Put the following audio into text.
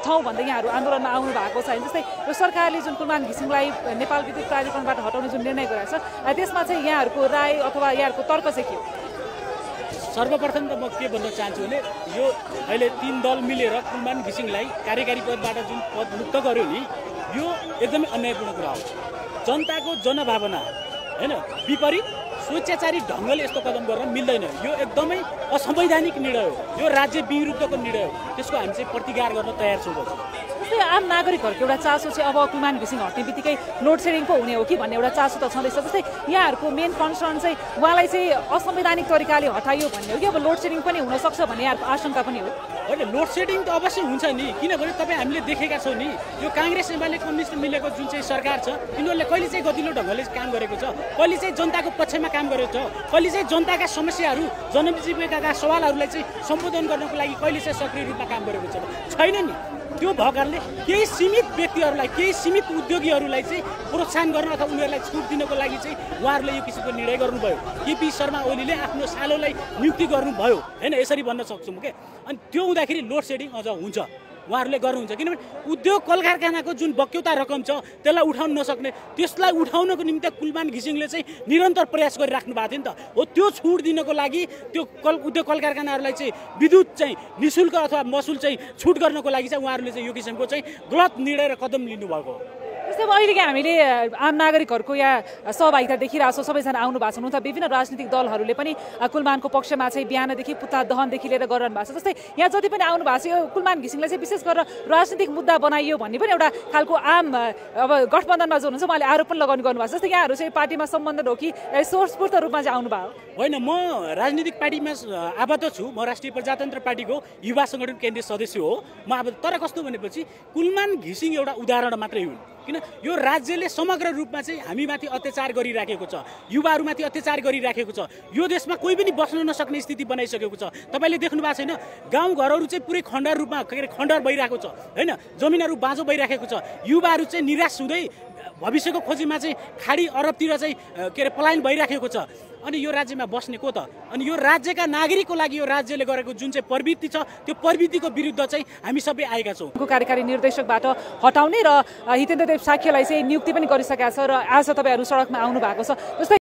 छौँ भन्दै यहाँहरू आन्दोलनमा आउनु भएको छ। जस्तै यो सरकारले जुन कुलमान घिसिङलाई नेपाल विद्युत प्राधिकरणबाट हटाउने जुन निर्णय गरेको छ त्यसमा चाहिँ यहाँहरूको राय अथवा यहाँहरूको तर्क चाहिँ के हो? सर्वप्रथम त म के भन्न चाहन्छु भने यो अहिले 3 दल मिलेर कुलमान घिसिङलाई कार्यकारी पदबाट जुन पद मुक्त गर्यो नि यो एकदमै अन्यायपूर्ण कुरा हो। जनताको जनभावना हैन विपरीत स्वेच्छाचारी ढङ्गले यस्तो कदम गर्न मिल्दैन। यो एकदमै असंवैधानिक निर्णय हो। यो राज्य विरुद्धको निर्णय हो। त्यसको हामी चाहिँ प्रतिकार गर्न तयार छौँ। जस्तै आम नागरिकहरूको एउटा चासो चाहिँ अब कुलमान घिसिङ हट्ने बित्तिकै लोड सेडिङ पो हुने हो कि भन्ने एउटा चासो त छँदैछ। जस्तै यहाँहरूको मेन कन्सर्न चाहिँ उहाँलाई चाहिँ असंवैधानिक तरिकाले हटाइयो भन्ने हो कि अब लोड सेडिङ पनि हुनसक्छ भन्ने यहाँहरूको आशंका पनि हो? होइन, लोड सेडिङ त अवश्य हुन्छ नि। किनभने तपाईँ हामीले देखेका छौँ नि यो काङ्ग्रेस एमाले कम्युनिस्ट मिलेको जुन चाहिँ सरकार छ यिनीहरूले कहिले चाहिँ गतिलो ढङ्गले काम गरेको छ, कहिले चाहिँ जनताको पक्षमा काम गरेको छ, कहिले चाहिँ जनताका समस्याहरू जनजीविकाका सवालहरूलाई चाहिँ सम्बोधन गर्नको लागि कहिले चाहिँ सक्रिय रूपमा काम गरेको छैन नि। त्यो भएकाले केही सीमित व्यक्तिहरूलाई केही सीमित उद्योगीहरूलाई चाहिँ प्रोत्साहन गर्न अथवा उनीहरूलाई छुट दिनको लागि चाहिँ उहाँहरूले यो किसिमको निर्णय गर्नुभयो। केपी शर्मा ओलीले आफ्नो सालोलाई नियुक्ति गर्नुभयो होइन, यसरी भन्न सक्छु म के। अनि त्यो हुँदाखेरि लोड सेडिङ अझ हुन्छ, उहाँहरूले गर्नुहुन्छ। किनभने उद्योग कल कारखानाको जुन बक्यौता रकम छ त्यसलाई उठाउन नसक्ने, त्यसलाई उठाउनको निम्ति कुलमान घिसिङले चाहिँ निरन्तर प्रयास गरिराख्नु भएको थियो नि त। हो त्यो छुट दिनको लागि त्यो उद्योग कल कारखानाहरूलाई चाहिँ विद्युत चाहिँ निःशुल्क अथवा मसुल चाहिँ छुट गर्नको लागि चाहिँ उहाँहरूले चाहिँ यो किसिमको चाहिँ गलत निर्णय र कदम लिनुभएको हो। जस्तै अब अहिले हामीले आम नागरिकहरूको यहाँ सहभागिता देखिरहेको छौँ। सबैजना आउनु भएको छ। विभिन्न राजनीतिक दलहरूले पनि कुलमानको पक्षमा चाहिँ बिहानदेखि पुतला दहनदेखि लिएर गरिरहनु भएको छ। जस्तै यहाँ जति पनि आउनु भएको छ यो कुलमान घिसिङलाई चाहिँ विशेष गरेर राजनीतिक मुद्दा बनाइयो भन्ने पनि एउटा खालको आम अब गठबन्धनमा जो हुनुहुन्छ उहाँले आरोप पनि लगाउने गर्नुभएको छ। जस्तै यहाँहरू चाहिँ पार्टीमा सम्बन्ध हो कि सोर्सपूर्ण रूपमा चाहिँ आउनुभयो? होइन, म राजनीतिक पार्टीमा आबद्ध छु। म राष्ट्रिय प्रजातन्त्र पार्टीको युवा सङ्गठन केन्द्रीय सदस्य हो म आबद्ध। तर कस्तो भनेपछि कुलमान घिसिङ एउटा उदाहरण मात्रै हुन्। किन यो राज्यले समग्र रूपमा चाहिँ हामीमाथि अत्याचार गरिराखेको छ, युवाहरूमाथि अत्याचार गरिराखेको छ। यो देशमा कोही पनि बस्न नसक्ने स्थिति बनाइसकेको छ। तपाईँले देख्नु भएको छैन गाउँघरहरू चाहिँ पुरै खण्डर रूपमा खण्डर भइरहेको छ होइन, जमिनहरू बाँझो भइरहेको छ। युवाहरू चाहिँ निराश हुँदै भविष्यको खोजीमा चाहिँ खाडी अरबतिर चाहिँ के अरे पलायन भइराखेको छ। अनि यो राज्यमा बस्ने को त? अनि यो राज्यका नागरिकको लागि यो राज्यले गरेको जुन चाहिँ प्रवृत्ति छ त्यो प्रवृत्तिको विरुद्ध चाहिँ हामी सबै आएका छौँ। कार्यकारी निर्देशकबाट हटाउने र हितेन्द्र देव साक्यलाई चाहिँ नियुक्ति पनि गरिसकेका छ र आज तपाईँहरू सडकमा आउनु भएको छ। जस्तै